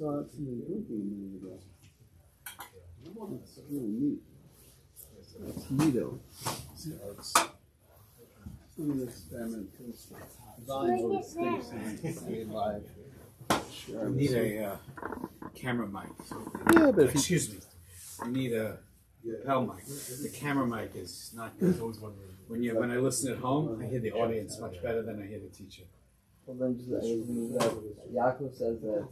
saw something drinking a minute ago. It's really neat. It's neato. Some of the experimenters. Volume always stays on live. Sure. You need a camera mic. Yeah, but Excuse me. You need a lapel mic. The camera mic is not good. When I listen at home, I hear the audience much better than I hear the teacher. Well, then just Yaakov says that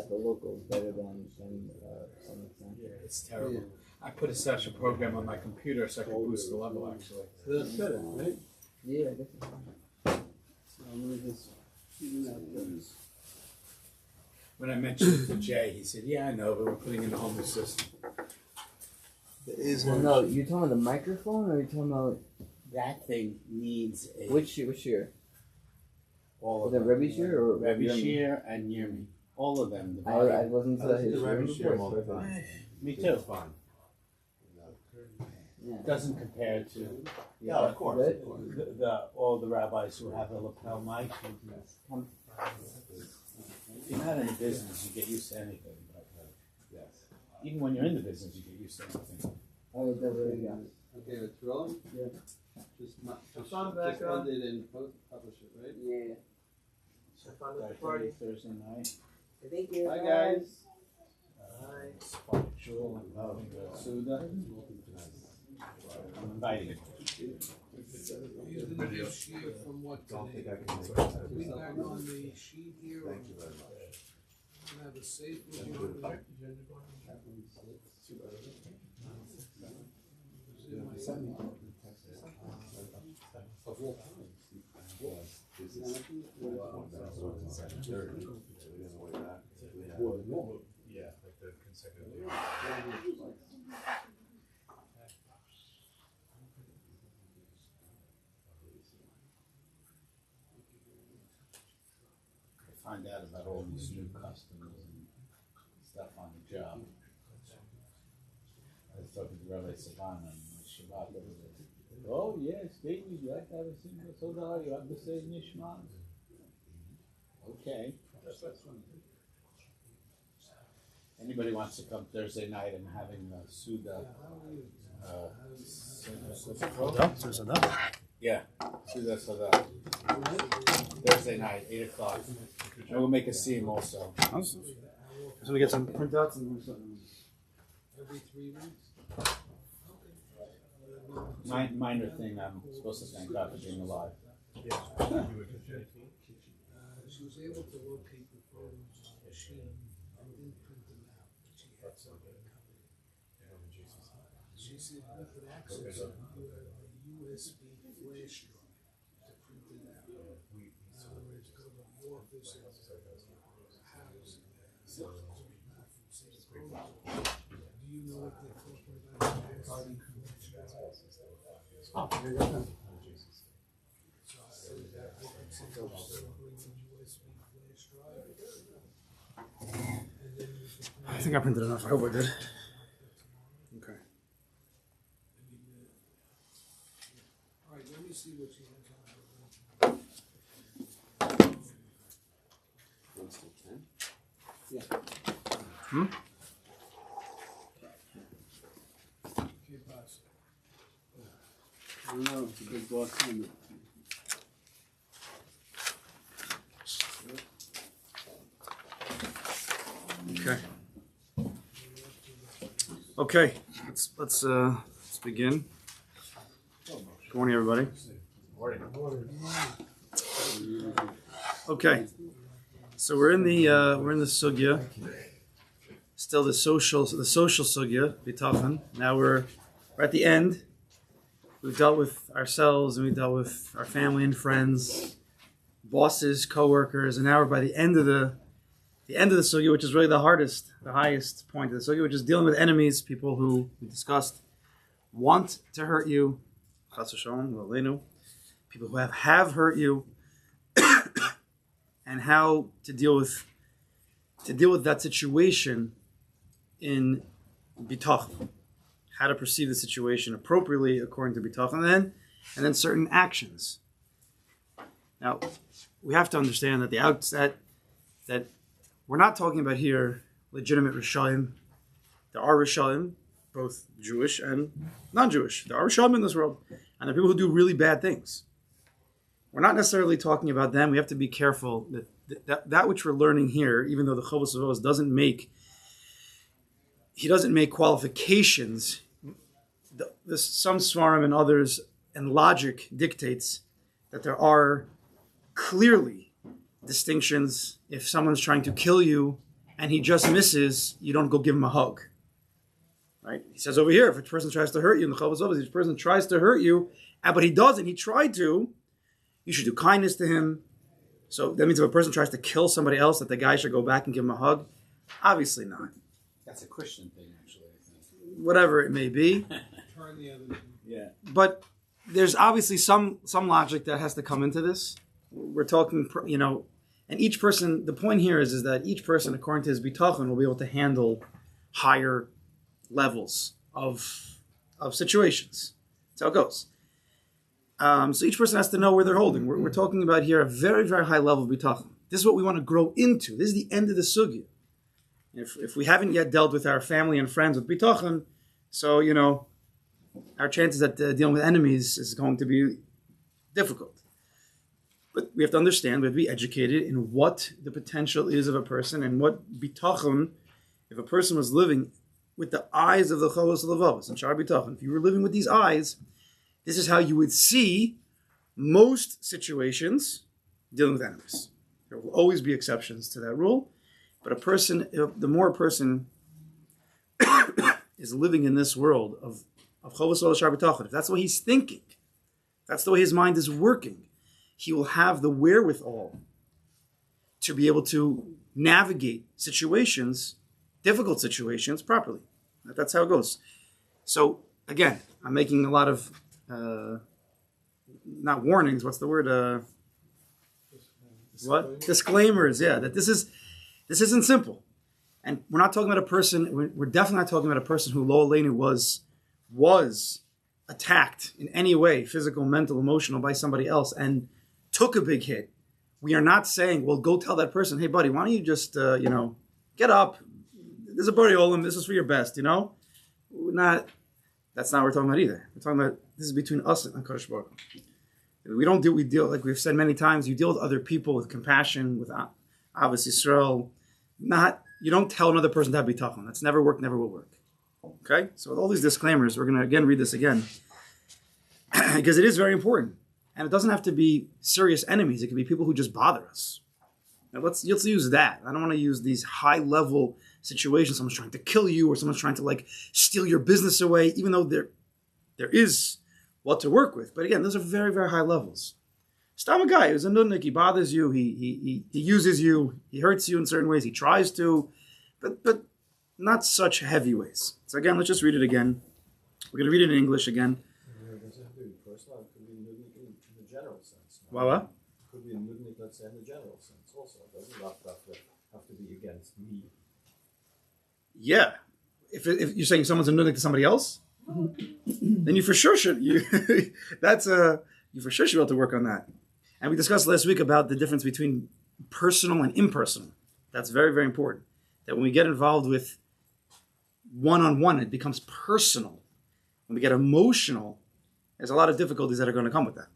the local is better than some extent. It's terrible. Yeah. I put such a program on my computer so I can boost the level, actually. So that's better, right? Yeah, I guess it's fine. So I'm going to just shoot out those. When I mentioned it to Jay, he said, "Yeah, I know, but we're putting in the whole new system." Well, no, you're talking about the microphone, or you're talking about That thing needs a... which year? All of the them. Rabbi Shiur or Rabbi Yirmi? Shiur and Yirmi. All of them. The I listened to his Shiur. Me too. Fine. Yeah. Doesn't compare to Yeah, of course. all the rabbis who have a lapel mic. If you're not in the business, you get used to anything. But, Yes. even when you're in the business, you get used to anything. Oh, that's really good. Okay, let's roll. Yeah. Just end it and publish it, right? Yeah. Thursday night. Thank you. Bye, guys. Jewel and love Suda. I'm inviting you. He's going to give Shiur from what Don't think today? I can make it. We got on the sheet here. Thank you very much. We're going to have a safe Thank you. agenda. Yeah, like the consecutive. Find out about all these new customs and stuff on the job. I was talking to Rabbi Savan on Shabbat the other day. Oh yes, baby, you have to have a single soda, you have to say Nishmat. Okay. Anybody wants to come Thursday night and having a Suda? What's it called? Yeah, Suda Soda. Thursday night, 8 o'clock. And we'll make a scene also. So we get some printouts and something. Every 3 weeks. Minor thing, I'm supposed to thank God for being alive. She was able to locate the photos on the machine and didn't print them out. But she had something covered. She said you could access a USB flash drive to print it out. In other words, go to the office or house. Do you know what they're talking about? Oh, there you go. I think I printed enough. I hope I did. Okay. All right, let me see what she has on her. Yeah. Hmm? Okay, boss. I don't know, it's a big boss comment. Okay. Okay. Let's begin. Good morning, everybody. Okay. So we're in the sugya. Still the social sugya, bitachon. Now we're at the end. We've dealt with ourselves and we've dealt with our family and friends, bosses, co-workers, and now we're by the end of the sugya, which is really the highest point of the sugya, which is dealing with enemies, people who we discussed want to hurt you, people who have hurt you, and how to deal with that situation in bitachon, how to perceive the situation appropriately according to bitachon, and then certain actions. Now, we have to understand that the outset that we're not talking about here legitimate Rishaim. There are Rishaim, both Jewish and non-Jewish. There are Rishaim in this world, and there are people who do really bad things. We're not necessarily talking about them. We have to be careful that which we're learning here, even though the Chovos HaLevavos doesn't make qualifications. Some Svarim and others, and logic dictates that there are clearly distinctions. If someone's trying to kill you and he just misses, you don't go give him a hug. Right? He says over here, if a person tries to hurt you in the Chovos HaLevavos, if a person tries to hurt you, but he doesn't, he tried to, you should do kindness to him. So that means if a person tries to kill somebody else, that the guy should go back and give him a hug? Obviously not. That's a Christian thing, actually, I think. Whatever it may be. Turn the other. Yeah. But there's obviously some logic that has to come into this. We're talking, and each person, the point here is that each person, according to his bitachon, will be able to handle higher levels of situations. That's how it goes. So each person has to know where they're holding. We're talking about here a very, very high level of bitachon. This is what we want to grow into. This is the end of the sugya. If we haven't yet dealt with our family and friends with bitachon, so, our chances at dealing with enemies is going to be difficult. But we have to understand, we have to be educated in what the potential is of a person and what bitachon, if a person was living with the eyes of the Chovos HaLevavos and Shaar Habitachon, if you were living with these eyes, this is how you would see most situations dealing with enemies. There will always be exceptions to that rule, but the more a person is living in this world of Chovos HaLevavos Shaar Habitachon, if that's what he's thinking, that's the way his mind is working, he will have the wherewithal to be able to navigate situations, difficult situations, properly. That's how it goes. So, again, I'm making a lot of, not warnings, what's the word? What? Disclaimers, yeah, that this isn't simple. And we're not talking about a person, we're definitely not talking about a person who, lo aleinu, was attacked in any way, physical, mental, emotional, by somebody else, and took a big hit. We are not saying, well, go tell that person, hey, buddy, why don't you just, get up. There's a Borei Olam, this is for your best, That's not what we're talking about either. We're talking about, this is between us and Kodesh Baruch Hu. We deal, like we've said many times, you deal with other people with compassion, with Avos Yisrael. You don't tell another person to have bitachon. That's never worked, never will work. Okay? So with all these disclaimers, we're going to again read this again. Because it is very important. And it doesn't have to be serious enemies. It can be people who just bother us. Now let's use that. I don't want to use these high-level situations. Someone's trying to kill you or someone's trying to steal your business away, even though there is what to work with. But again, those are very, very high levels. Stam a guy who's a nudnik, he bothers you, he uses you, he hurts you in certain ways, he tries to, but not such heavy ways. So again, let's just read it again. We're going to read it in English again. It doesn't have to be personal, it could be nudnik in the general sense. What? It could be a nudnik, let's say, in the general sense also. It doesn't have to be against me. Yeah. If you're saying someone's a nudnik to somebody else, then you for sure should. You for sure should be able to work on that. And we discussed last week about the difference between personal and impersonal. That's very, very important. That when we get involved with one-on-one, it becomes personal. When we get emotional, there's a lot of difficulties that are going to come with that.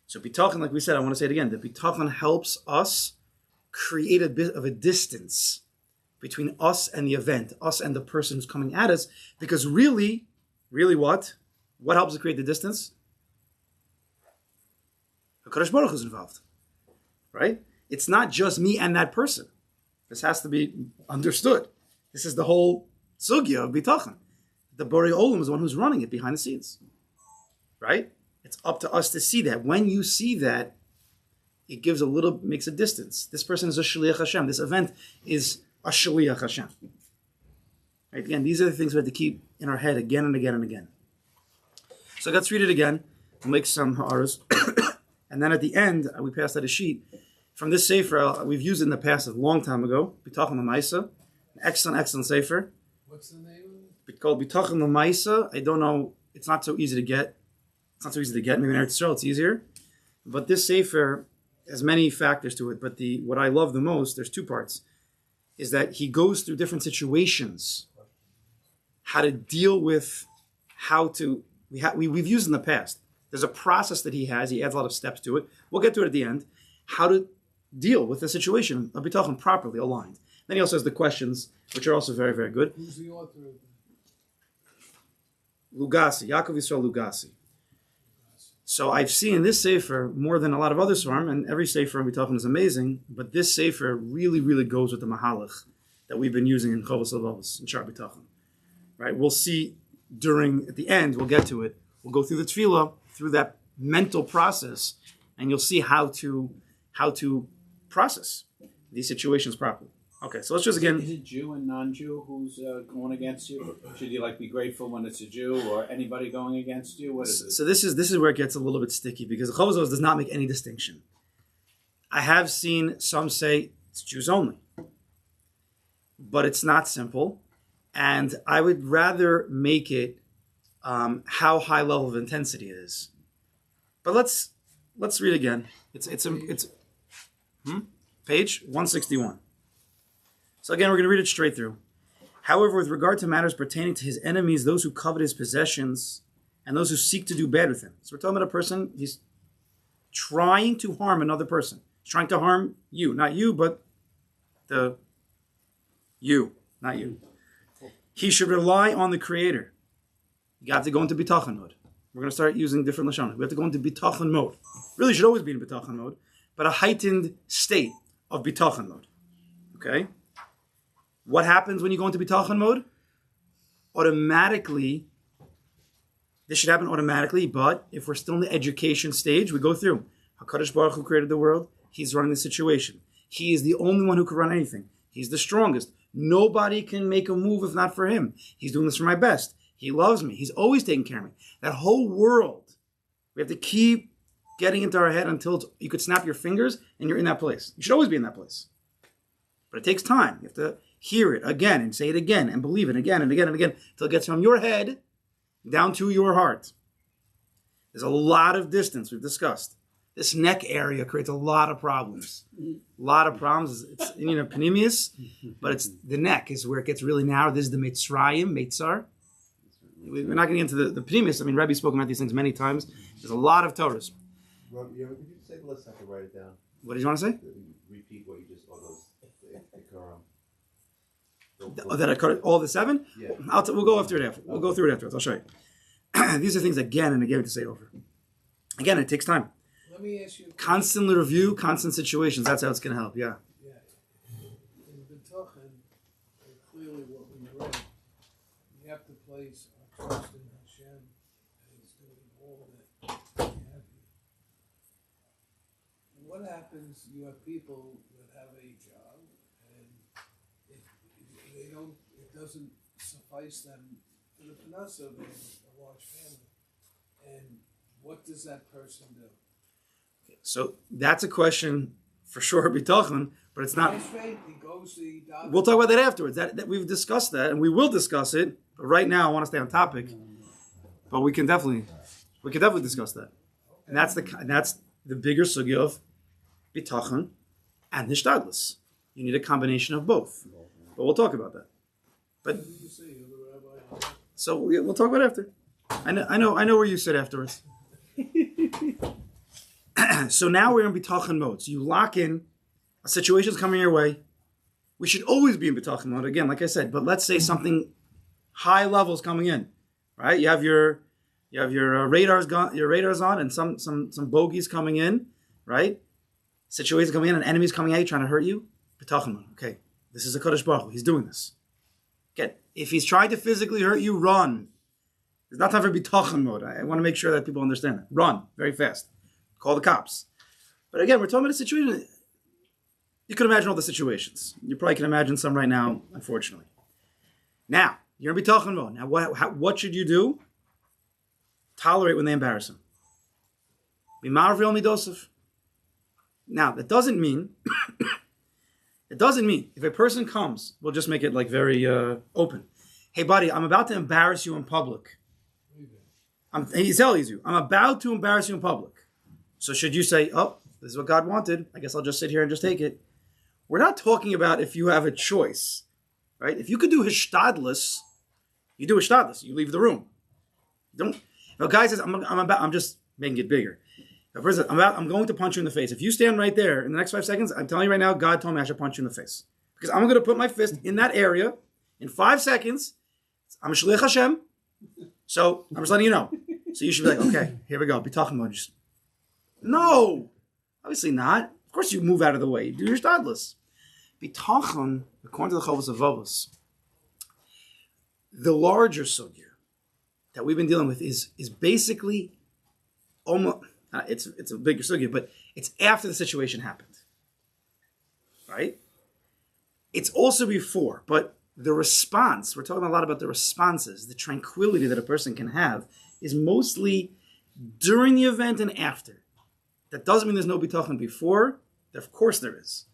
So bitachon, like we said, I want to say it again, that bitachon helps us create a bit of a distance between us and the event, us and the person who's coming at us, because really what? What helps to create the distance? Kodesh Baruch Hu is involved, right? It's not just me and that person. This has to be understood. This is the whole sugya of bitachon. The Borei Olam is the one who's running it behind the scenes, right? It's up to us to see that. When you see that, it makes a distance. This person is a shliach Hashem. This event is a shliach Hashem. Right? Again, these are the things we have to keep in our head again and again and again. So let's read it again. We'll make some ha'aras. And then at the end, we pass out a sheet. From this sefer, we've used it in the past a long time ago. Bitachon L'Maisa. An excellent sefer. What's the name of It's called Bitachon L'Maisa. I don't know. It's not so easy to get. Maybe in Eretz Yisrael it's easier. But this sefer has many factors to it. But what I love the most, there's two parts. is that he goes through different situations, how to deal with, we've used in the past. There's a process that he has. He adds a lot of steps to it. We'll get to it at the end. How to deal with the situation of bitachon properly aligned. Then he also has the questions, which are also very, very good. Who's the author of that? Lugasi, Yaakov Yisrael Lugasi. So I've seen this sefer more than a lot of other svarim, and every sefer on bitachon is amazing, but this sefer really, really goes with the mahalach that we've been using in Chovos Halevavos, in Shaar Habitachon. Right? We'll see at the end, we'll get to it. We'll go through the tefillah, through that mental process, and you'll see how to process these situations properly. Okay, so let's just again. Is it Jew and non-Jew who's going against you? Should you be grateful when it's a Jew or anybody going against you? What is it? So this is where it gets a little bit sticky because the Chovos Halevavos does not make any distinction. I have seen some say it's Jews only, but it's not simple, and I would rather make it how high level of intensity it is. But let's read again. It's page 161. So again, we're going to read it straight through. However, with regard to matters pertaining to his enemies, those who covet his possessions, and those who seek to do bad with him. So we're talking about a person, he's trying to harm another person. He's trying to harm you. Not you, but not you. He should rely on the Creator. You have to go into bitachon mode. We're going to start using different lashon. We have to go into bitachon mode. Really should always be in bitachon mode, but a heightened state of bitachon mode. Okay? What happens when you go into bitachon mode? Automatically, this should happen automatically, but if we're still in the education stage, we go through. HaKadosh Baruch Hu created the world. He's running the situation. He is the only one who can run anything. He's the strongest. Nobody can make a move if not for him. He's doing this for my best. He loves me. He's always taking care of me. That whole world, we have to keep getting into our head until you could snap your fingers and you're in that place. You should always be in that place. But it takes time. You have to hear it again and say it again and believe it again and again and again until it gets from your head down to your heart. There's a lot of distance we've discussed. This neck area creates a lot of problems. A lot of problems. It's panemius, but it's the neck is where it gets really narrow. This is the Meitzar. We're not going to get into the panemius. I mean, Rabbi spoke about these things many times. There's a lot of Torahs. Rob, could you say the list? I can write it down. What did you want to say? Repeat what you just, all those. That I cut all the 7? Yeah. We'll go after it after. We'll go through it afterwards. I'll show you. These are things again and again to say over. Again, it takes time. Let me ask you. Constantly review, constant situations. That's how it's going to help. Yeah. Yeah. In bitachon, clearly what we read, we have to place our trust in Hashem, and He's doing all that we have here. What happens? You have people that have a job, and it doesn't suffice them for the panasa. They have a large family, and what does that person do? So that's a question for sure, bitachon, but it's not. We'll talk about that afterwards. That we've discussed that, and we will discuss it. But right now, I want to stay on topic. But we can definitely discuss that. And that's the bigger sugya of bitachon and hishtadlus. You need a combination of both. But we'll talk about that. But so we'll talk about it after. I know where you sit afterwards. So now we're in bitachon mode. So you lock in a situation's coming your way. We should always be in bitachon mode again, like I said. But let's say something high level is coming in, right? You have your radars on, and some bogeys coming in, right? Situations coming in, and enemies coming at you trying to hurt you. Bitachon mode. Okay, this is a Kodesh Baruch Hu. He's doing this. Again, if he's trying to physically hurt you, run. It's not time for bitachon mode. I want to make sure that people understand that. Run very fast. Call the cops. But again, we're talking about a situation. You can imagine all the situations. You probably can imagine some right now, unfortunately. Now, you're in bitachon mode. Now, what should you do? Tolerate when they embarrass him. Be marvil midosef. Now, that doesn't mean if a person comes, we'll just make it like very open. Hey, buddy, I'm about to embarrass you in public. He's telling you, I'm about to embarrass you in public. So should you say, oh, this is what God wanted. I guess I'll just sit here and just take it. We're not talking about if you have a choice, right? If you could do hishtadlus, you do hishtadlus. You leave the room. You don't. If a guy says, I'm just making it bigger. If a person, I'm going to punch you in the face. If you stand right there in the next 5 seconds, I'm telling you right now, God told me I should punch you in the face. Because I'm going to put my fist in that area in 5 seconds. I'm a shliach Hashem. So I'm just letting you know. So you should be like, okay, here we go. Be talking about just. No, obviously not. Of course you move out of the way. You do your hishtadlus. Bitachon, according to the Chovos HaLevavos, the larger sugya that we've been dealing with is basically almost, it's a bigger sugya, but it's after the situation happened. Right? It's also before, but the response, we're talking a lot about the responses, the tranquility that a person can have is mostly during the event and after. That doesn't mean there's no bitachon before. Of course there is.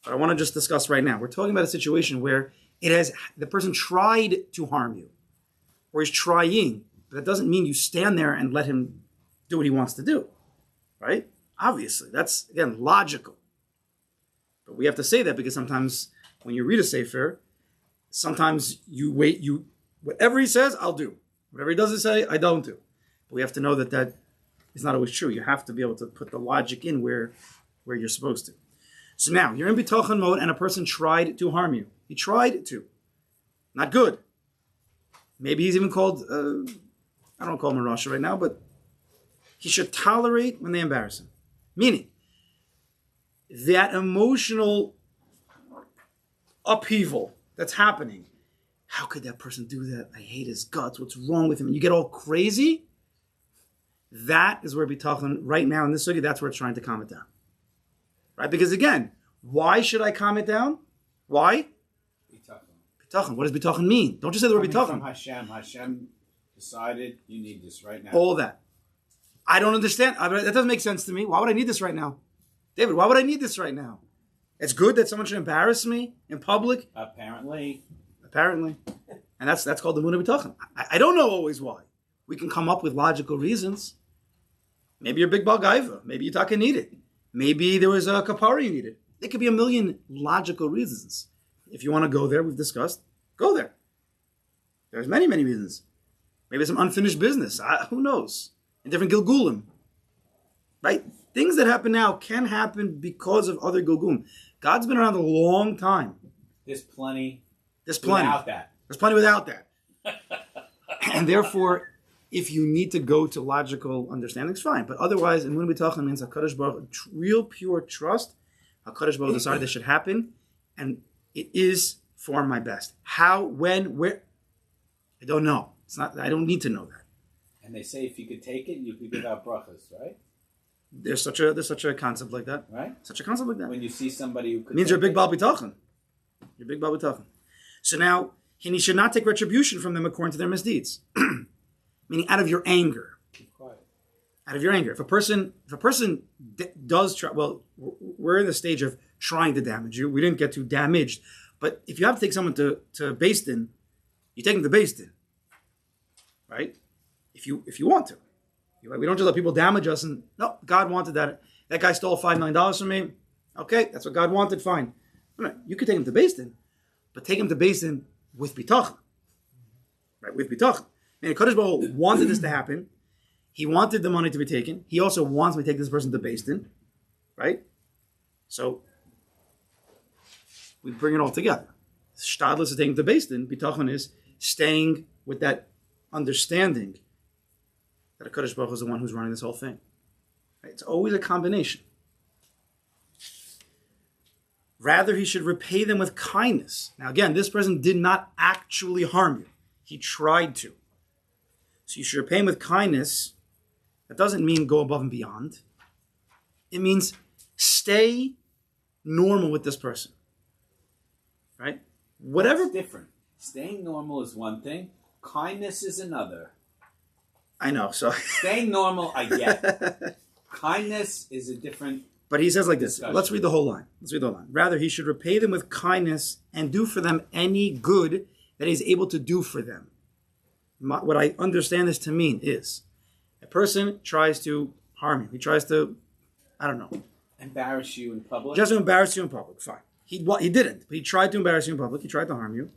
But I want to just discuss right now. We're talking about a situation where the person tried to harm you, or he's trying, but that doesn't mean you stand there and let him do what he wants to do, right? Obviously, that's, again, logical. But we have to say that because sometimes when you read a sefer, sometimes you wait, whatever he says, I'll do. Whatever he doesn't say, I don't do. But we have to know that is not always true. You have to be able to put the logic in where you're supposed to. So now, you're in bitachon mode and a person tried to harm you. He tried to. Not good. Maybe he's even called, I don't call him a Rasha right now, but he should tolerate when they embarrass him. Meaning, that emotional upheaval that's happening. How could that person do that? I hate his guts. What's wrong with him? And you get all crazy. That is where bitachon, right now in this sugya, that's where it's trying to calm it down. Right? Because again, why should I calm it down? Why? Bitachon. What does bitachon mean? Don't just say the word bitachon. From Hashem. Hashem decided you need this right now. All that. I don't understand. That doesn't make sense to me. Why would I need this right now? David, why would I need this right now? It's good that someone should embarrass me in public. Apparently. And that's called the Munah Bitachon. I don't know always why. We can come up with logical reasons. Maybe you're a big Baal Gaiva. Maybe you taka need it. Maybe there was a kapara you needed. There could be a million logical reasons. If you want to go there, we've discussed, go there. There's many, many reasons. Maybe some unfinished business. Who knows? In different Gilgulim. Right? Things that happen now can happen because of other Gilgulim. God's been around a long time. There's plenty. Without that. There's plenty without that. And therefore, if you need to go to logical understanding, it's fine. But otherwise, and when we talk, it means HaKadosh Baruch Hu, real pure trust. HaKadosh Baruch Hu decided this should happen, and it is for my best. How, when, where? I don't know. It's not. I don't need to know that. And they say if you could take it, you could give out brachas, right? There's such a concept like that, right? Such a concept like that. When you see somebody who could, it means you're a big Baal Bitachon. You're a big Baal Bitachon. So now, he should not take retribution from them according to their misdeeds. Meaning out of your anger. Out of your anger. If a person does try, well, we're in the stage of trying to damage you. We didn't get too damaged. But if you have to take someone to Beis Din, you take them to Beis Din. Right? If you want to. We don't just let people damage us and, no, God wanted that. That guy stole $5 million from me. Okay, that's what God wanted, fine. No, you could take him to Beis Din, but take him to Beis Din with bitachon. Right, with bitachon. And Kodesh Baruch Hu wanted this to happen. He wanted the money to be taken. He also wants me to take this person to Beis Din. Right? So, we bring it all together. Shtadlus is taking to Beis Din. Bitachon is staying with that understanding that HaKadosh Baruch Hu is the one who's running this whole thing. Right? It's always a combination. Rather, he should repay them with kindness. Now again, this person did not actually harm you. He tried to. So you should repay him with kindness. That doesn't mean go above and beyond. It means stay normal with this person. Right? Whatever. That's different. Staying normal is one thing. Kindness is another. I know. So staying normal, I get. Kindness is a different. But he says like this. Discussion. Let's read the whole line. Rather, he should repay them with kindness and do for them any good that he's able to do for them. What I understand this to mean is a person tries to harm you. He tries to, I don't know. Embarrass you in public? Just to embarrass you in public, fine. He didn't, but he tried to embarrass you in public. He tried to harm you.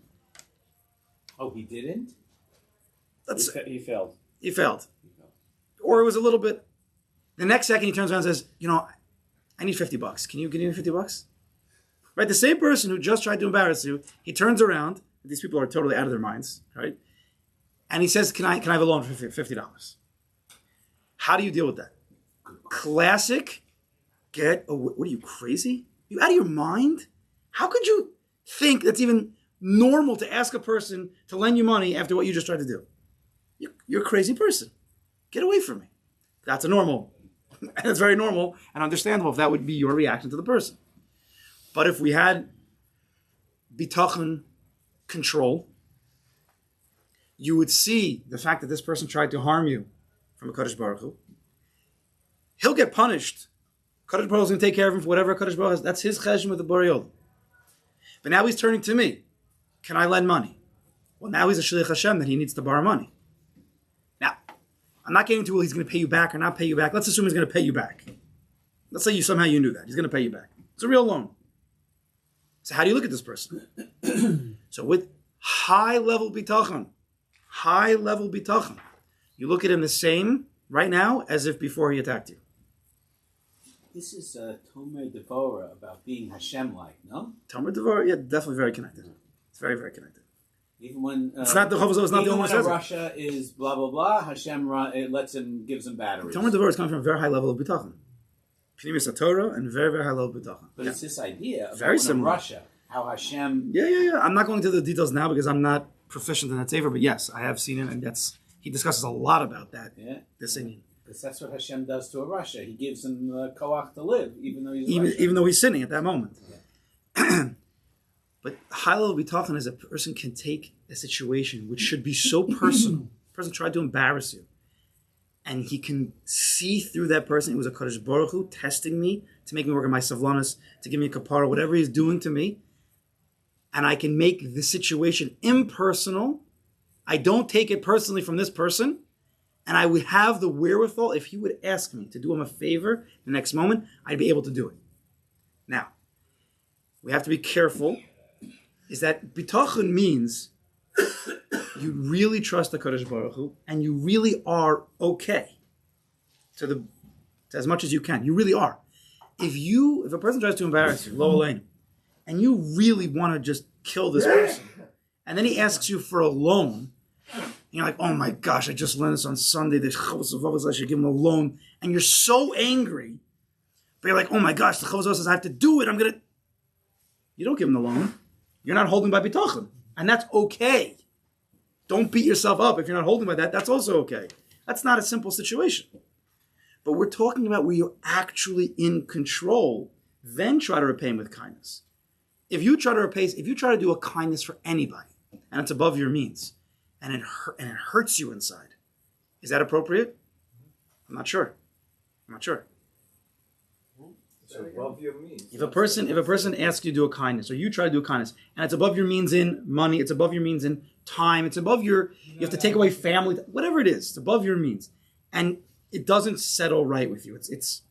Oh, he didn't? He failed. He failed. Or it was a little bit. The next second he turns around and says, I need $50. Can you give me $50? Right? The same person who just tried to embarrass you, he turns around. These people are totally out of their minds, right? And he says, can I have a loan for $50? How do you deal with that? Classic. What are you, crazy? You out of your mind? How could you think that's even normal to ask a person to lend you money after what you just tried to do? You're a crazy person. Get away from me. That's normal. It's very normal and understandable if that would be your reaction to the person. But if we had bitachon, control, you would see the fact that this person tried to harm you from a Kodesh Baruch Hu. He'll get punished. Kodesh Baruch Hu is going to take care of him for whatever Kodesh Baruch Hu has. That's his chesed with the Borei Olam. But now he's turning to me. Can I lend money? Well, now he's a shliach Hashem that he needs to borrow money. Now, I'm not getting into whether he's going to pay you back or not pay you back. Let's assume he's going to pay you back. Let's say somehow you knew that. He's going to pay you back. It's a real loan. So how do you look at this person? So with high-level bitachon, you look at him the same right now as if before he attacked you. This is Tomer Devora about being Hashem-like, no? Tomer Devora, yeah, definitely very connected. It's very, very connected. Even when it's not the Chovos, it's not the only one who says it. Russia is blah blah blah. Hashem it gives him batteries. Tomer Devora is coming from a very high level of bitachon. Pnimis Torah and very, very high level of bitachon. But it's this idea of very similar. Russia, how Hashem. Yeah. I'm not going into the details now because I'm not proficient in that sefer, but yes, I have seen it, and he discusses a lot about that. Yeah, the singing. Because that's what Hashem does to a Russia. He gives him koach to live, even though he's even though he's sinning at that moment. Yeah. But high level bitachon is a person can take a situation which should be so personal. The person tried to embarrass you, and he can see through that person. It was a Kodesh Baruch Hu testing me to make me work on my savlanas, to give me a kapara, whatever he's doing to me, and I can make the situation impersonal. I don't take it personally from this person. And I would have the wherewithal, if he would ask me to do him a favor the next moment, I'd be able to do it. Now, we have to be careful, is that bitachon means you really trust the Kodesh Baruch Hu, and you really are okay to as much as you can. You really are. If a person tries to embarrass you, lo aleinu, and you really want to just kill this person, and then he asks you for a loan, you're like, oh my gosh, I just learned this on Sunday. The Chovos HaVavos, I should give him a loan. And you're so angry. But you're like, oh my gosh, the Chovos HaVavos says I have to do it. You don't give him the loan. You're not holding by bitachon. And that's okay. Don't beat yourself up if you're not holding by that. That's also okay. That's not a simple situation. But we're talking about where you're actually in control. Then try to repay him with kindness. If you try to do a kindness for anybody, and it's above your means, and it hurts you inside, is that appropriate? I'm not sure. So above your means. If a person asks you to do a kindness, or you try to do a kindness, and it's above your means in money, it's above your means in time, it's above you have to take away family, whatever it is, it's above your means, and it doesn't settle right with you. It's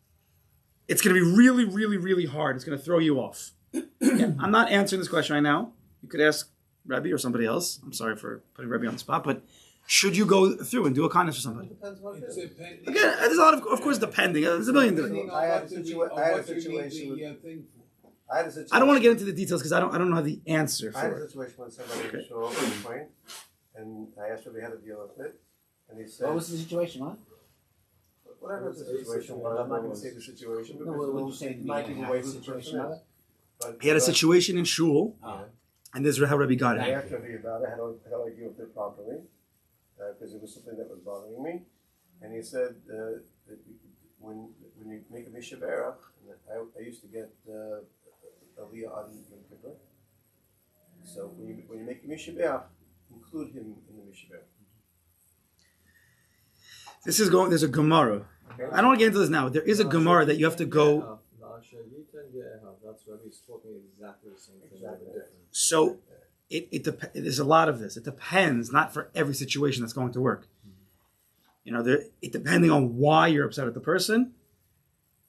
going to be really, really, really hard. It's going to throw you off. Yeah, I'm not answering this question right now. You could ask Rabbi or somebody else. I'm sorry for putting Rabbi on the spot, but should you go through and do a kindness for somebody? Depends what it is. Again, there's a lot of course, depending. There's a million different. I had a situation. I don't want to get into the details because I don't know the answer for I had it. a situation when somebody showed up on the plane, and I asked Rabbi how to deal with it, and he said, What was the situation, huh? whatever the situation was, I'm not going to say the situation, because No, what you saying? might give away who the person is. But He had a situation in shul, Oh. and this is how Rabbi got I it. asked Rabbi about it, how do I deal with it properly, because it was something that was bothering me, and he said that when you make a Misha Berach, I used to get Aliyah on Yom Kippur, so when you make a Misha Berach, include him in the Misha Berach. There's a Gemara. I don't want to get into this now, but there is a Gemara that you have to go. That's what he's talking exactly the same thing. So there's a lot of this. It depends, not for every situation that's going to work. Depending on why you're upset at the person.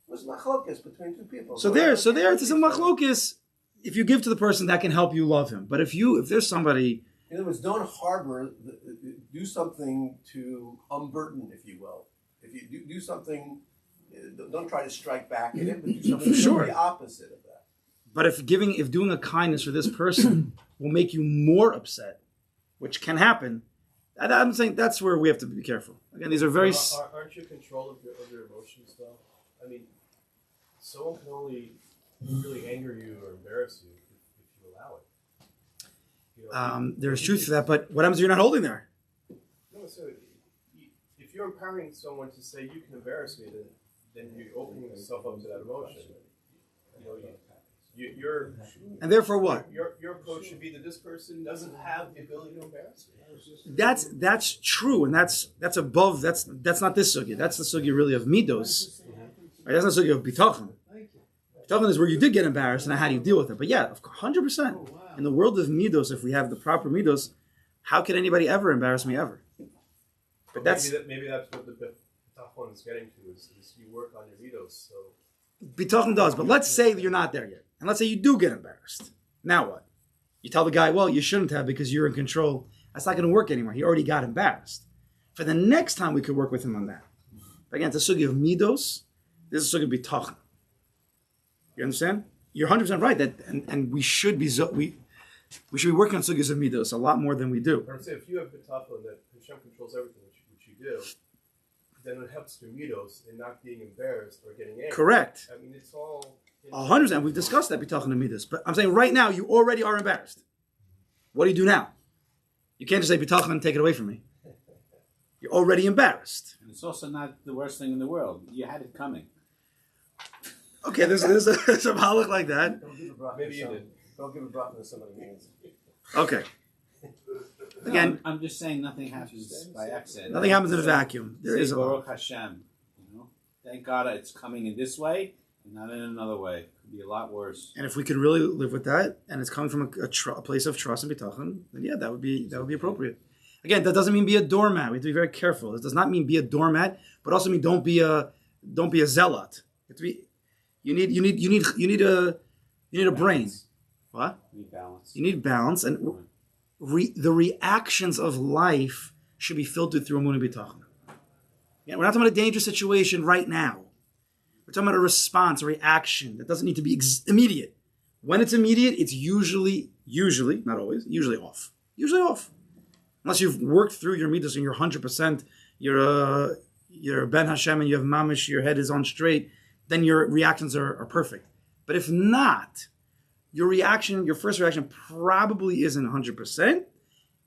It was machlokes between two people. So there it's a machlokes. if you give to the person, that can help you love him. But if there's somebody, in other words, don't harbor. Do something to unburden, if you will. If you do something, don't try to strike back at him, but do something the opposite of that. But if doing a kindness for this person will make you more upset, which can happen, I'm saying that's where we have to be careful. Again, these are very. Aren't you in control of your emotions, though? I mean, someone can only really anger you or embarrass you if you allow it. There's truth to that, but what happens if you're not holding there? No, so if you're empowering someone to say you can embarrass me, then you're opening yourself up to that emotion. You're and therefore what? Your approach should be that this person doesn't have the ability to embarrass me. That's true, and that's above. That's not this sugya. That's the sugya really of midos. Right? That's not the sugya of bitachon. Bitachon is where you did get embarrassed, and how do you deal with it? But yeah, 100%. In the world of midos, if we have the proper midos, how could anybody ever embarrass me ever? But maybe that's what the bitachon is getting to is you work on your midos. So bitachon does, but let's say that you're not there yet. And let's say you do get embarrassed. Now what? You tell the guy, well, you shouldn't have because you're in control. That's not going to work anymore. He already got embarrassed. For the next time, we could work with him on that. But again, it's a sugya of midos. This is a sugya of bitachon. You understand? You're 100% right. And we should be we should be working on sugyas of midos a lot more than we do. I'm saying if you have bitachon that Hashem controls everything, which you do, then it helps your midos in not being embarrassed or getting angry. Correct. I mean, it's all 100%. We've discussed that bitachon and midos. But I'm saying right now, you already are embarrassed. What do you do now? You can't just say bitachon and take it away from me. You're already embarrassed. And it's also not the worst thing in the world. You had it coming. Okay, there's a halach like that. Don't give a bracha. Maybe you did. Don't give a bracha to somebody means. Okay. No, Again, I'm just saying nothing happens by accident. nothing happens in a vacuum. There is a Baruch Hashem. Thank God it's coming in this way and not in another way. It could be a lot worse. And if we could really live with that, and it's coming from a place of trust and bitachon, then yeah, that would be appropriate. Again, that doesn't mean be a doormat. We have to be very careful. It does not mean be a doormat, but also mean don't be a zealot. You need a brain. What? You need balance. You need balance, and the reactions of life should be filtered through emunah bitachon. Yeah, we're not talking about a dangerous situation right now. We're talking about a response, a reaction that doesn't need to be immediate. When it's immediate, it's usually, not always, usually off. Usually off. Unless you've worked through your midas and you're 100%, you're Ben Hashem and you have mamish, your head is on straight, then your reactions are perfect. But if not, your first reaction probably isn't 100%.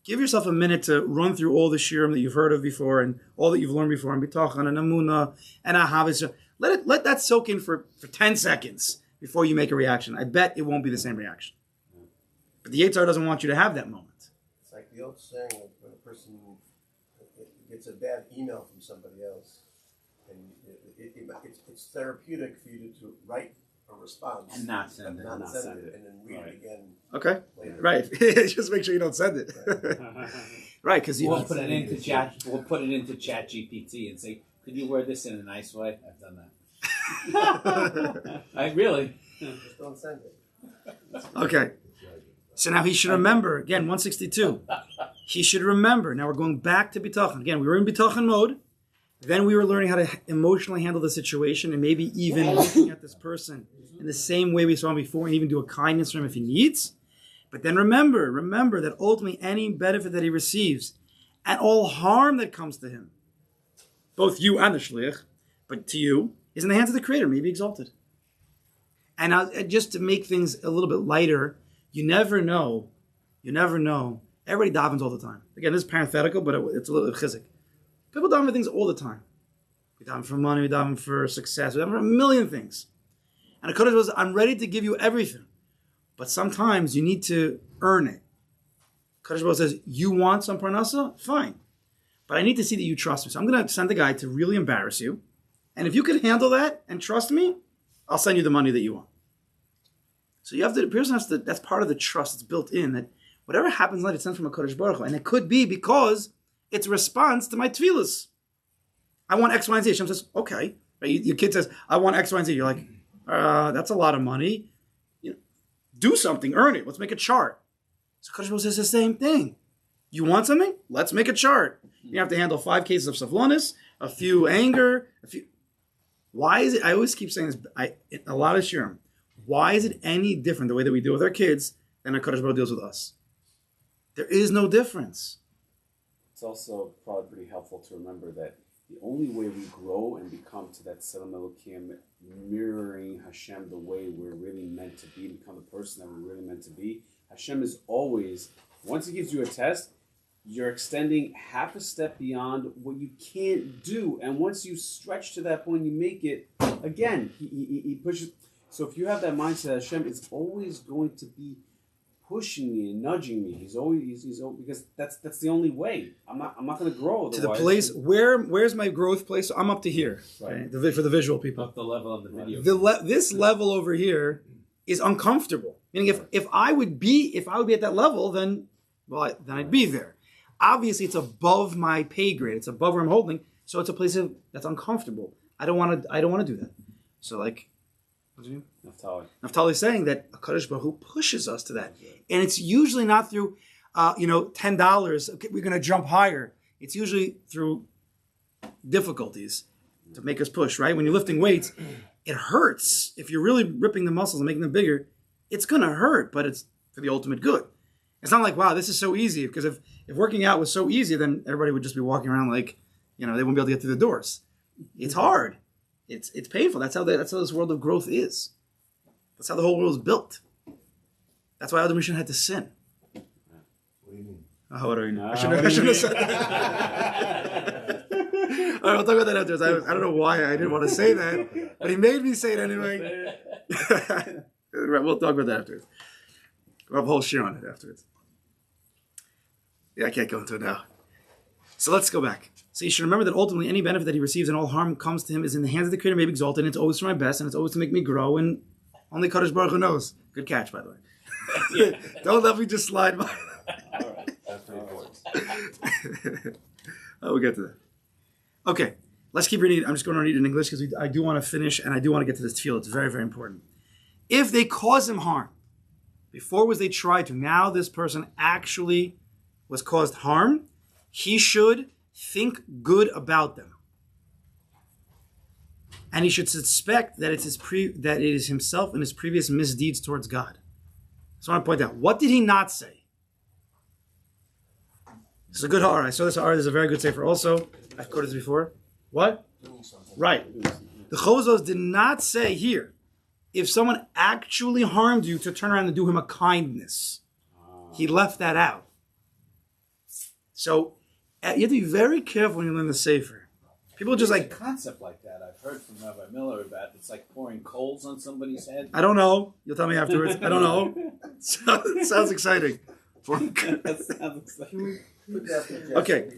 Give yourself a minute to run through all the shiurim that you've heard of before and all that you've learned before, and bitachon and amunah and ahavas. Let that soak in for 10 seconds before you make a reaction. I bet it won't be the same reaction. But the Yetzer Hara doesn't want you to have that moment. It's like the old saying of when a person gets a bad email from somebody else, and it's therapeutic for you to write a response And not send it. not send it, and then read it again. Okay? Later. Right. Just make sure you don't send it. Right, because We'll put it into Chat GPT and say, could you word this in a nice way? I've done that. I really. Just don't send it. Okay. So now he should remember, again, 162. He should remember. Now we're going back to bitachon. Again, we were in bitachon mode. Then we were learning how to emotionally handle the situation and maybe even looking at this person in the same way we saw him before and even do a kindness for him if he needs. But then remember that ultimately any benefit that he receives and all harm that comes to him, both you and the shliach, but to you, is in the hands of the Creator, may be exalted. And just to make things a little bit lighter, you never know. Everybody davens all the time. Again, this is parenthetical, but it's a little chizik. People daven for things all the time. We daven for money, we daven for success, we daven for a million things. And the Kodesh was, I'm ready to give you everything. But sometimes you need to earn it. Kodesh Baruch says, you want some parnasa? Fine. But I need to see that you trust me. So I'm going to send a guy to really embarrass you. And if you can handle that and trust me, I'll send you the money that you want. So the person has to, that's part of the trust. It's built in that whatever happens in life, it's sent from a Kodesh Baruch Hu. And it could be because it's a response to my tefillas. I want X, Y, and Z. Hashem says, okay. Your kid says, I want X, Y, and Z. You're like, that's a lot of money. do something, earn it. Let's make a chart. So Kodesh Baruch Hu says the same thing. You want something? Let's make a chart. You have to handle 5 cases of savlonis, a few anger, a few. Why is it? I always keep saying this. A lot of shiurim. Why is it any different the way that we deal with our kids than a Kodesh Baruch Hu deals with us? There is no difference. It's also probably pretty helpful to remember that the only way we grow and become to that Selam Elokim, mirroring Hashem the way we're really meant to be, become the person that we're really meant to be, Hashem is always, once He gives you a test, you're extending half a step beyond what you can't do. And once you stretch to that point, you make it, again, He pushes. So if you have that mindset, Hashem is always going to be pushing me and nudging me. He's always because that's the only way. I'm not going to grow otherwise. To the place where's my growth place? So I'm up to here, right? For the visual people. Up the level of the video. This level over here is uncomfortable. Meaning, if I would be at that level, then I'd be there. Obviously, it's above my pay grade. It's above where I'm holding. So it's a place that's uncomfortable. I don't want to do that. So like. Naftali's saying that HaKadosh Baruch Hu pushes us to that. And it's usually not through, $10, okay, we're going to jump higher. It's usually through difficulties to make us push, right? When you're lifting weights, it hurts. If you're really ripping the muscles and making them bigger, it's going to hurt, but it's for the ultimate good. It's not like, wow, this is so easy. Because if working out was so easy, then everybody would just be walking around like, they wouldn't be able to get through the doors. It's hard. It's painful. That's how this world of growth is. That's how the whole world is built. That's why Adam Rishon had to sin. What do you mean? Oh, what do you know? I shouldn't have said that. All right, we'll talk about that afterwards. I don't know why I didn't want to say that, but he made me say it anyway. Right, we'll talk about that afterwards. We'll have a whole shiur on it afterwards. Yeah, I can't go into it now. So let's go back. So you should remember that ultimately any benefit that he receives and all harm comes to him is in the hands of the Creator, may be exalted, and it's always for my best, and it's always to make me grow, and only Kodesh Baruch Hu knows. Good catch, by the way. Don't let me just slide by. All right, that's pretty important. We'll get to that. Okay, let's keep reading. I'm just going to read it in English because I do want to finish, and I do want to get to this tefillah. It's very, very important. If they cause him harm, before was they tried to, now this person actually was caused harm, he should think good about them. And he should suspect that it is himself and his previous misdeeds towards God. So I want to point out, what did he not say? This is a good ha'ara. I saw this ha'ara. This is a very good sefer also. I've quoted this before. What? Right. The Chozos did not say here, if someone actually harmed you, to turn around and do him a kindness. He left that out. So you have to be very careful when you learn the sefer. People just There's a concept like that I've heard from Rabbi Miller about. It's like pouring coals on somebody's head. I don't know. You'll tell me afterwards. I don't know. It sounds exciting. That sounds exciting. Okay.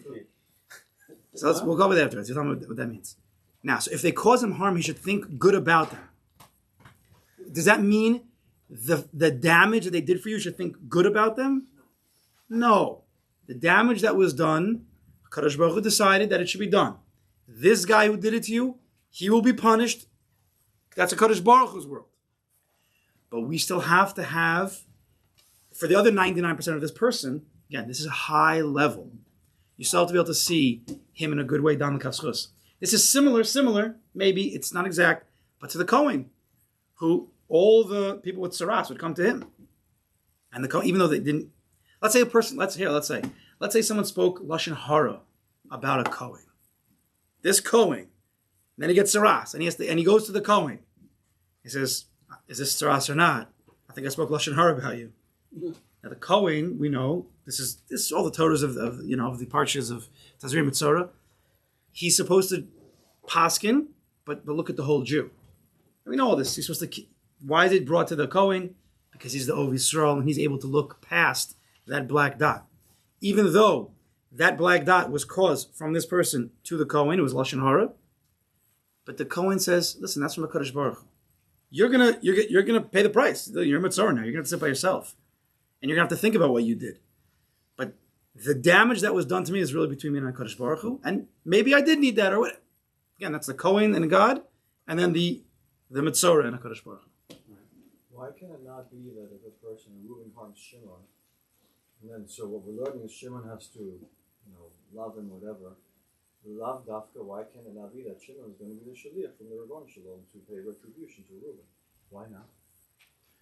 So we'll go with that afterwards. You'll tell me what that means. Now, so if they cause him harm, he should think good about them. Does that mean the damage that they did for you should think good about them? No. The damage that was done, Kadosh Baruch Hu decided that it should be done. This guy who did it to you, he will be punished. That's a Kadosh Baruch Hu's world. But we still have to have, for the other 99% of this person, again, this is a high level. You still have to be able to see him in a good way down the Kafschus. This is similar, maybe it's not exact, but to the Kohen, who all the people with Saras would come to him. And the Kohen, even though they didn't, let's say someone spoke Lashon Hara about a Kohen. This Kohen, then he gets Saras, and he goes to the Kohen. He says, is this Saras or not? I think I spoke Lashon Hara about you. Now the Kohen, we know, this is all the Torahs of the parshas of Tazria Mitzorah. He's supposed to paskin, but look at the whole Jew. And we know all this. He's supposed to. Why is it brought to the Kohen? Because he's the Ov Yisrael, and he's able to look past that black dot. Even though that black dot was caused from this person to the Kohen, it was Lashon Hara. But the Kohen says, listen, that's from the Kodesh Baruch Hu. You're gonna pay the price. You're a Mitzorah now. You're gonna sit by yourself. And you're gonna have to think about what you did. But the damage that was done to me is really between me and Kodesh Baruch Hu. And maybe I did need that, or what? Again, that's the Kohen and God, and then the Mitzorah and Kodesh Baruch Hu. Why can it not be that if a person, and Reuben harms Shimon. And then, so what we're learning is Shimon has to, love him, whatever. Love Dafka, why can't it not be that Shimon is going to be the Shaliach from the Rabbon Shalom to pay retribution to Reuben? Why not?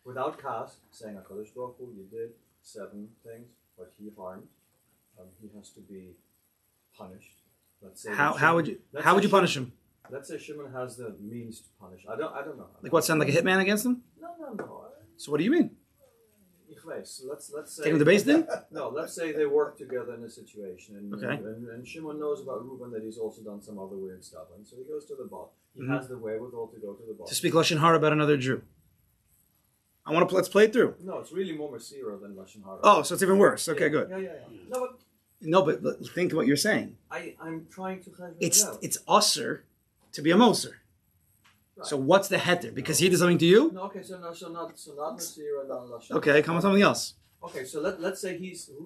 Without Kas, saying HaKadosh Baruch Hu, you did 7 things, but he harmed. He has to be punished. Let's say How would you punish him? Let's say Shimon has the means to punish. I don't know. Like what? Sound like a hitman against him? No. So what do you mean? So let's say Take him to Beis Din? No, let's say they work together in a situation, and, Okay. and Shimon knows about Reuben that he's also done some other weird stuff, and so he goes to the boss. He has the wherewithal to go to the boss. To speak Lashon Hara about another Jew. Let's play it through. No, it's really more Masira than Lashon Hara. Oh, so it's even worse. Okay, good. Yeah. No, but think of what you're saying. I'm trying to chayv It's it out. it's usser to be a moser. Right. So what's the heter? Because he did something to you? No, okay, so not Masira, not Lashon. Okay, come on something else. Okay, so let's say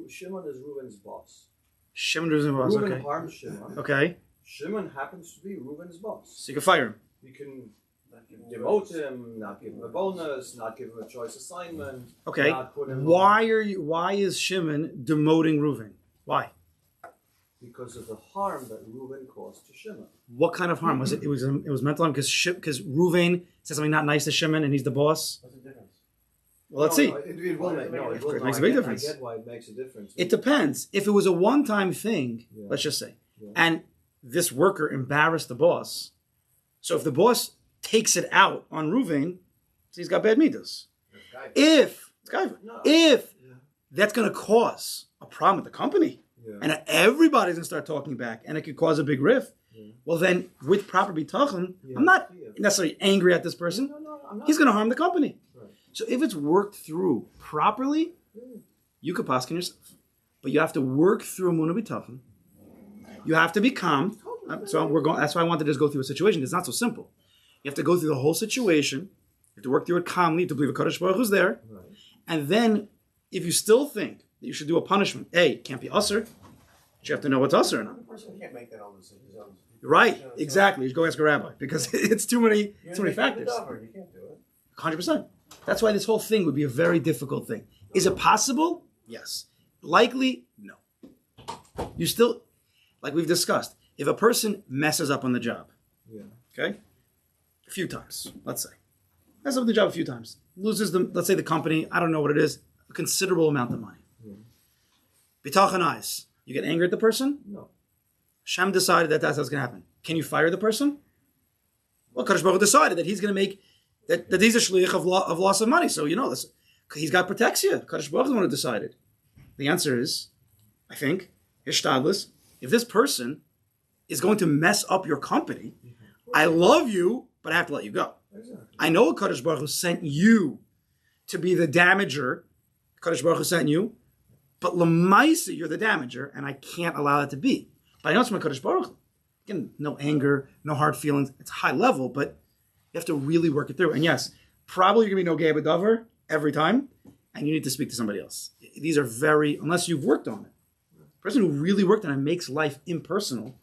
Shimon is Reuben's boss. Shimon is boss. Reuben Okay. harms Shimon. Okay. Shimon happens to be Reuben's boss. So you can fire him. You can demote him, not give him a bonus, not give him a choice assignment. Okay. Not put him Why is Shimon demoting Reuven? Why? because of the harm that Reuven caused to Shimon. What kind of harm was it? It was mental harm because Reuven said something not nice to Shimon and he's the boss. What's the difference? Well, let's see. It will make It makes a big difference. I get why it makes a difference. It depends. If it was a one-time thing, let's just say, and this worker embarrassed the boss, so if the boss takes it out on Reuven, he's got bad midas. If that's going to cause a problem with the company, and everybody's going to start talking back, and it could cause a big rift, well then, with proper bitachon, I'm not necessarily angry at this person. He's going to harm the company. Right. So if it's worked through properly, you could paskin yourself. But you have to work through Emunah B'Tachon. You have to be calm. So we're going. That's why I wanted to just go through a situation. It's not so simple. You have to go through the whole situation. You have to work through it calmly. You have to believe a Kodesh Baruch Hu's there. Right. And then, if you still think that you should do a punishment, it can't be usher. But you have to know what's usher or not. The person can't make that on his own. Right. Exactly. You go ask a rabbi because it's too many factors. You can't do it. 100%. That's why this whole thing would be a very difficult thing. Is it possible? Yes. Likely? No. You still, like we've discussed, if a person messes up on the job, okay, a few times, let's say, messes up on the job a few times, loses let's say the company, I don't know what it is, a considerable amount of money. Bitachon eyes. You get angry at the person? No. Hashem decided that that's what's going to happen. Can you fire the person? Well, Kodesh Baruch Hu decided that he's going to make that he's a shliach of loss of money. So he's got protexia. Kodesh Baruch Hu is the one who decided. The answer is, I think, hishtadlis. If this person is going to mess up your company, I love you, but I have to let you go. Exactly. I know Kodesh Baruch Hu sent you to be the damager. Kodesh Baruch Hu sent you, but lemaisa you're the damager, and I can't allow that to be. But I know it's my Kodesh Baruch Hu. Again, no anger, no hard feelings. It's high level, but you have to really work it through. And yes, probably you're going to be no gay b'davar every time, and you need to speak to somebody else. These are unless you've worked on it. The person who really worked on it makes life impersonal.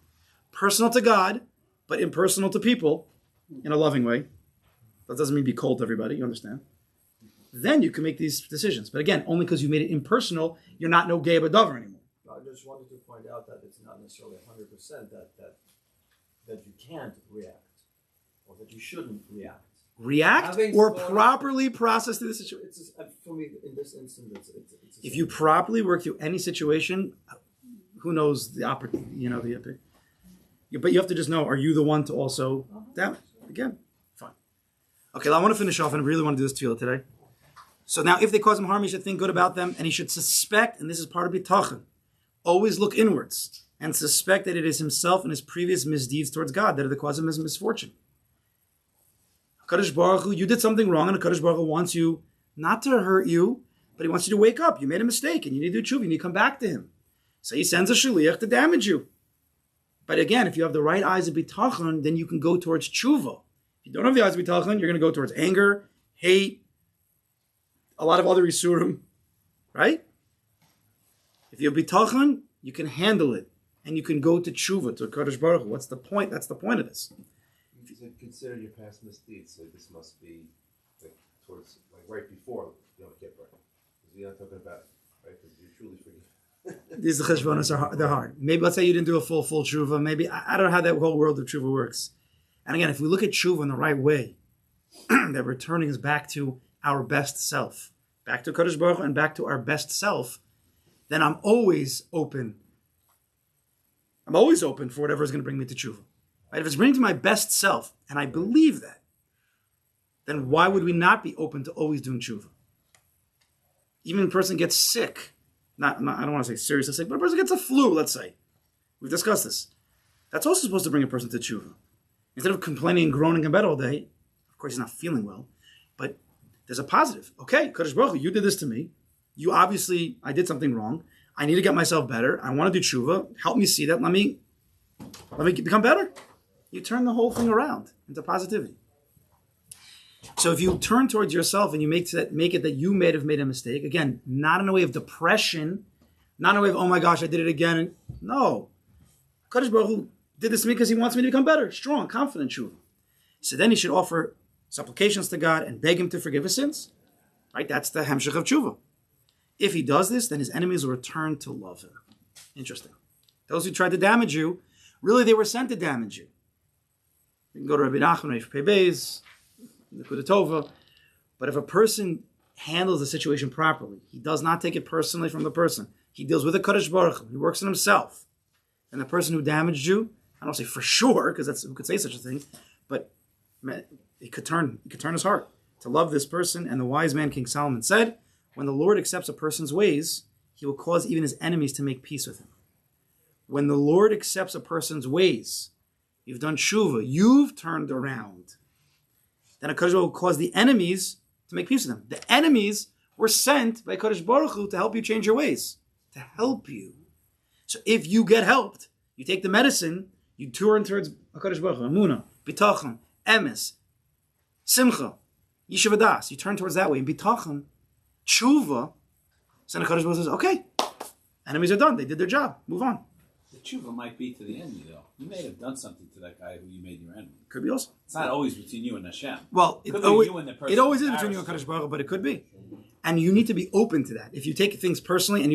Personal to God, but impersonal to people in a loving way. That doesn't mean be cold to everybody, you understand? Then you can make these decisions. But again, only because you made it impersonal, you're not no gay b'davar anymore. I just wanted to point out that it's not necessarily 100% that you can't react or that you shouldn't react. React Having or thought- properly process through the situation. For me, in this instance, it's If you properly work through any situation, who knows but you have to just know, are you the one to also damage? Again, fine. Okay, I want to finish off, and I really want to do this tefillah today. So now, if they cause him harm, he should think good about them, and he should suspect, and this is part of bitachon, always look inwards, and suspect that it is himself and his previous misdeeds towards God that are the cause of his misfortune. HaKadosh Baruch Hu, you did something wrong, and HaKadosh Baruch Hu wants you not to hurt you, but he wants you to wake up. You made a mistake, and you need to do tshuva. You need to come back to him. So he sends a shaliach to damage you. But again, if you have the right eyes of bitachon, then you can go towards tshuva. If you don't have the eyes of bitachon, you're going to go towards anger, hate, a lot of other isurim, right? If you have bitachon, you can handle it, and you can go to tshuva, to Kodesh Baruch Hu. What's the point? That's the point of this. You said consider your past misdeeds, so this must be towards right before Yom Kippur. You're not talking about, right? Because you truly forgive. These cheshbonos they're hard. Maybe let's say you didn't do a full tshuva. Maybe I don't know how that whole world of tshuva works. And again, if we look at tshuva in the right way, that returning us back to our best self, back to Kodesh Baruch Hu and back to our best self, then I'm always open. I'm always open for whatever is going to bring me to tshuva. Right? If it's bringing to my best self, and I believe that, then why would we not be open to always doing tshuva? Even if a person gets sick, I don't want to say seriously sick, but a person gets a flu, let's say. We've discussed this. That's also supposed to bring a person to tshuva. Instead of complaining and groaning in bed all day, of course he's not feeling well, but there's a positive. Okay, Kodesh Baruch Hu, you did this to me. You obviously, I did something wrong. I need to get myself better. I want to do tshuva. Help me see that. Let me become better. You turn the whole thing around into positivity. So if you turn towards yourself and you make it that you may have made a mistake, again, not in a way of depression, not in a way of, oh my gosh, I did it again. No. Kodesh Baruch Hu did this to me because he wants me to become better, strong, confident, tshuva. So then he should offer supplications to God and beg him to forgive his sins. Right? That's the hemshech of tshuva. If he does this, then his enemies will return to love him. Interesting. Those who tried to damage you, really they were sent to damage you. You can go to Rabbi Nachman, Aish Peibeis, Nekuda Tova. But if a person handles the situation properly, he does not take it personally from the person. He deals with the Kodesh Baruch Hu. He works on himself. And the person who damaged you, I don't say for sure, because that's who could say such a thing, but it could turn his heart to love this person. And the wise man King Solomon said, when the Lord accepts a person's ways, he will cause even his enemies to make peace with him. When the Lord accepts a person's ways, you've done tshuva, you've turned around, then a Kodesh Baruch Hu will cause the enemies to make peace with them. The enemies were sent by Kodesh Baruch Hu to help you change your ways, to help you. So if you get helped, you take the medicine, you turn towards HaKadosh Baruch Hu, Amunah, Bitachon, Emes, Simcha, Yeshiva Das. You turn towards that way. In Bitachon, Tshuva, so the HaKadosh Baruch Hu says, okay, enemies are done. They did their job. Move on. The tshuva might be to the enemy, though. You may have done something to that guy who you made your enemy. Could be also. It's not always between you and Hashem. Well, it always is between you and Hashem. HaKadosh Baruch Hu, but it could be. And you need to be open to that. If you take things personally and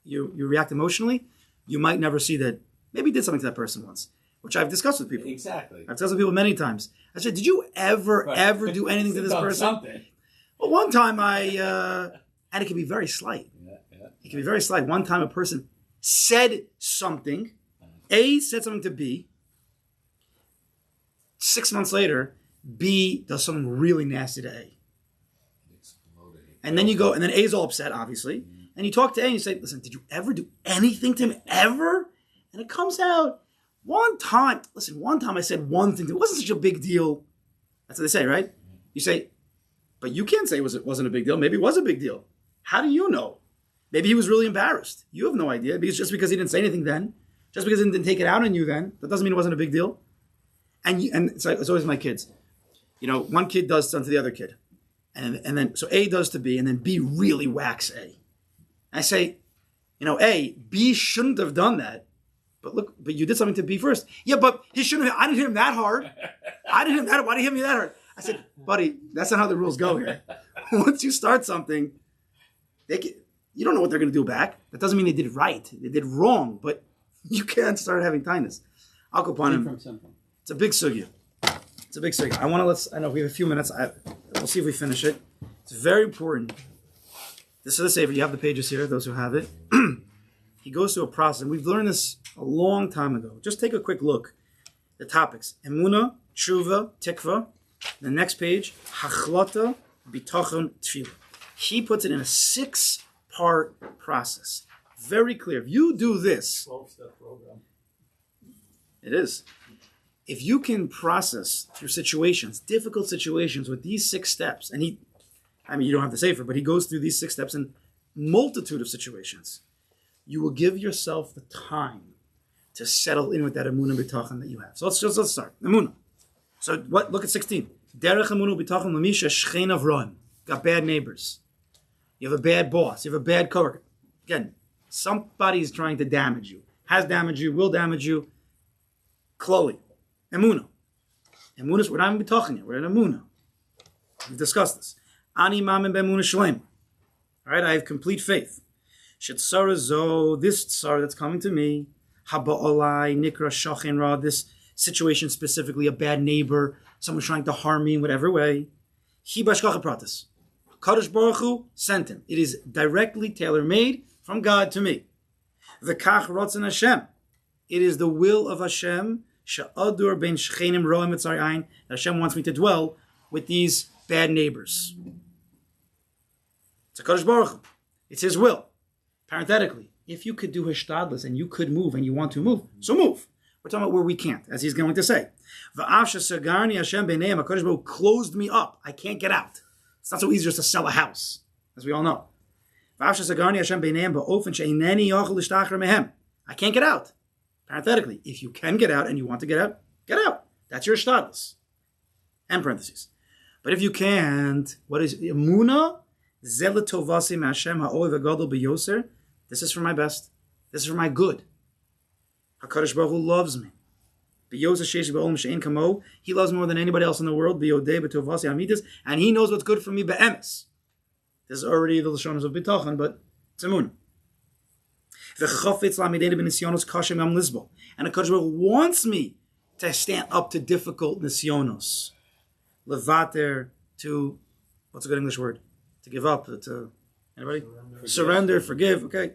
you react emotionally, you might never see that maybe you did something to that person once, which I've discussed with people. Exactly. I've discussed with people many times. I said, did you ever do anything to this person? Something. Well, one time and it can be very slight. It can be very slight. One time a person said something, A said something to B. 6 months later, B does something really nasty to A. And then you go, and then A's all upset, obviously. And you talk to A and you say, listen, did you ever do anything to him? Ever? And it comes out, one time I said one thing. It wasn't such a big deal. That's what they say, right? You say, but you can't say it wasn't a big deal. Maybe it was a big deal. How do you know? Maybe he was really embarrassed. You have no idea. Because just because he didn't say anything then, just because he didn't take it out on you then, that doesn't mean it wasn't a big deal. And it's always my kids. You know, one kid does something to the other kid. And then, so A does to B, and then B really whacks A. I say, A, B shouldn't have done that. But you did something to B first. Yeah, but he shouldn't have. I didn't hit him that hard. Why did he hit me that hard? I said, buddy, that's not how the rules go here. Once you start something, you don't know what they're going to do back. That doesn't mean they did it right. They did wrong, but you can't start having kindness. I'll go upon him. It's a big sugya. I know we have a few minutes. We'll see if we finish it. It's very important. This is the Sefer. You have the pages here, those who have it. He goes through a process, and we've learned this a long time ago. Just take a quick look. The topics: Emunah, Tshuva, Tikva. The next page: Hachlata, Bitachon, Tefillah. He puts it in a 6-part process. Very clear. If you do this, 12-step program. It is. If you can process through situations, difficult situations, with these 6 steps, and you don't have to say it, but he goes through these 6 steps in multitude of situations, you will give yourself the time to settle in with that emunah bitachon that you have. So let's start. Emunah. So look at 16. Derech emunah bitachon l'misha shchein avron. Got bad neighbors. You have a bad boss. You have a bad coworker. Again, somebody's trying to damage you. Has damaged you, will damage you. Chloe. Emunah. Emunah is, we're not even bitachon yet. We're in emunah. We've discussed this. Ani mamin be'emunah shlema. All right, I have complete faith. Shetzara zo, this tsar that's coming to me, haba'olai nikra shachin ra, this situation specifically, a bad neighbor, someone trying to harm me in whatever way. Hi b'hashgacha pratis. Kodesh Baruch Hu sent him. It is directly tailor-made from God to me. V'kach rotzen Hashem. It is the will of Hashem. She'adur ben shchenim ro'im etzar ein. That Hashem wants me to dwell with these bad neighbors. It's a Kodesh Baruch Hu. It's His will. Parenthetically, if you could do hishtadlus and you could move and you want to move, so move. We're talking about where we can't, as he's going to say. V'afsha sagarni Hashem b'neim. HaKadosh Baruch Hu closed me up. I can't get out. It's not so easy just to sell a house, as we all know. V'afsha sagarni Hashem b'neim ba'ofen she'ineni yochel l'shtachar mehem. I can't get out. Parenthetically, if you can get out and you want to get out, get out. That's your hishtadlus. And parentheses. But if you can't, what is Emunah? Zelatovasi Hashem ha'oiv ha'gadol b'yoser. This is for my best. This is for my good. HaKadosh Baruch Hu loves me. B'yoser sheish b'olam she'en kamo. He loves me more than anybody else in the world. B'yodei b'tovasi amidas. And He knows what's good for me be'emes. This is already the Lashonos of Bitachon, but it's Emunah. V'chafetz la'amidei b'nisyonos kashem yam lizbo. And HaKadosh Baruch Hu wants me to stand up to difficult nisyonos. Levater, to, what's a good English word? To give up, to, anybody? Surrender, forgive, okay.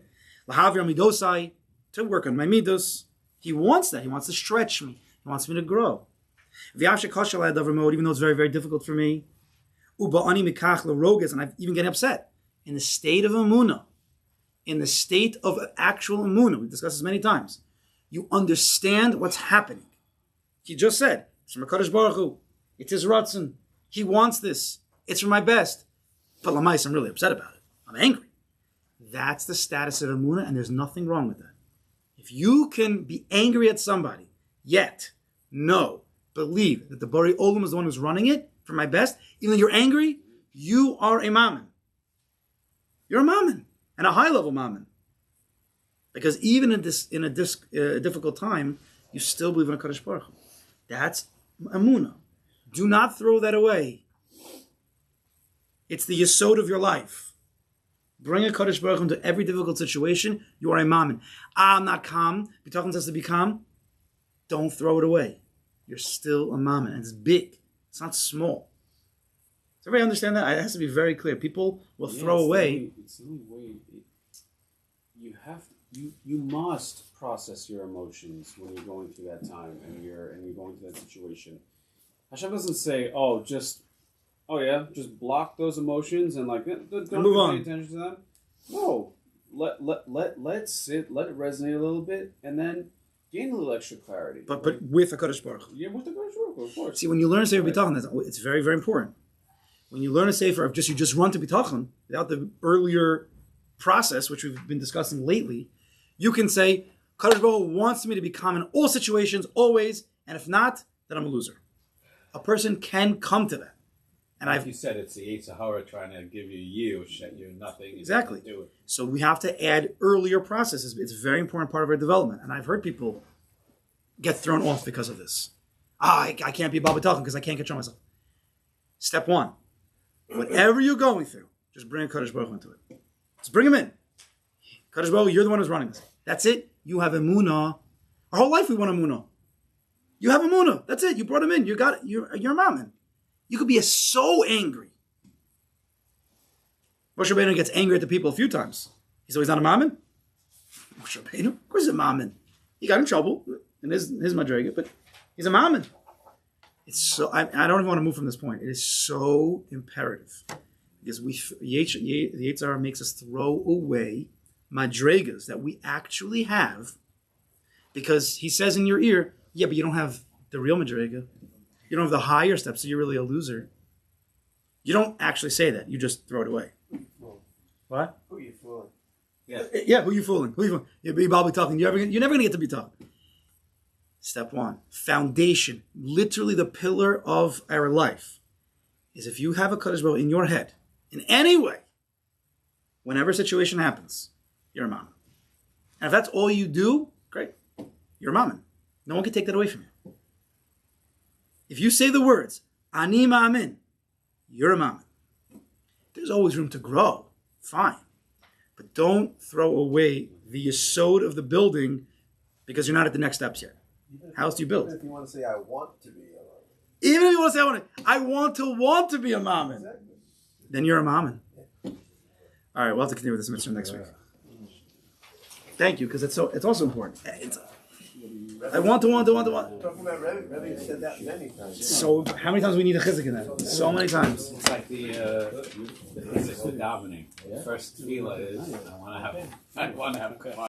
Lahavir midosai, to work on my midos. He wants that. He wants to stretch me. He wants me to grow. Even though it's very, very difficult for me. And I'm even getting upset. In the state of Emunah, in the state of actual Emunah, we've discussed this many times, you understand what's happening. He just said, it's from HaKadosh Baruch Hu. It's His Ratzon. He wants this. It's for my best. But Lamais, I'm really upset about it. I'm angry. That's the status of Emunah, and there's nothing wrong with that. If you can be angry at somebody, yet believe that the Bari Olam is the one who's running it for my best, even though you're angry, you are a mammon. You're a mammon, and a high-level mammon. Because even in a difficult time, you still believe in a Kodesh Baruch Hu. That's Emunah. Do not throw that away. It's the yesod of your life. Bring a Kodesh Baruch Hu into every difficult situation. You are a mammon. I'm not calm. Bitachon says to be calm. Don't throw it away. You're still a mammon. And it's big. It's not small. Does everybody understand that? It has to be very clear. People will throw away. It's the only way. You must process your emotions when you're going through that time and you're going through that situation. Hashem doesn't say, just block those emotions and don't pay attention to them. No, let sit, let it resonate a little bit, and then gain a little extra clarity. But with a Kodesh Baruch Hu. Yeah, with the Kodesh Baruch Hu, of course. See, when you learn Sefer Bitachon, it's very, very important. When you learn a Sefer of you just run to Bitachon without the earlier process, which we've been discussing lately, you can say, Kodesh Baruch Hu wants me to be calm in all situations, always, and if not, then I'm a loser. A person can come to that. And like you said, it's the Yetzer Hara trying to give you nothing. Exactly. Do it. So we have to add earlier processes. It's a very important part of our development. And I've heard people get thrown off because of this. I can't be Baba Talking because I can't control myself. Step one, whatever you're going through, just bring a Kodesh Baruch Hu into it. Just bring him in. Kodesh Baruch Hu, you're the one who's running this. That's it. You have Emunah. Our whole life we want Emunah. You have Emunah. That's it. You brought him in. You got it. You're a mammon. You could be so angry. Moshe Rabbeinu gets angry at the people a few times. So he's not a mammon? Moshe Rabbeinu? Of course he's a mammon. He got in trouble in his madriga, but he's a mammon. It's so, I don't even want to move from this point. It is so imperative. Because the Yetzer Hara makes us throw away madrigas that we actually have. Because he says in your ear, yeah, but you don't have the real madriga. You don't have the higher steps, so you're really a loser. You don't actually say that. You just throw it away. What? Who are you fooling? Yeah, who are you fooling? You're probably talking. You're never going to get to be talking. Step one, foundation, literally the pillar of our life, is if you have a Kodesh Baruch Hu in your head, in any way, whenever a situation happens, you're a mammon. And if that's all you do, great. You're a mammon. No one can take that away from you. If you say the words, Ani Ma'amin, you're a mammon. There's always room to grow. Fine. But don't throw away the yesod of the building because you're not at the next steps yet. How else do you build? Even if you want to say, I want to be a mammon. Even if you want to say, I want to be a mammon, Exactly. then you're a mammon. All right, we'll have to continue with this mitzvah next week. Thank you, because it's also important. I want to. Talking about Rabbi said that many times. So, how many times do we need a chizuk in that? So many times. It's like the physics with davening. The first tefillah is I want to have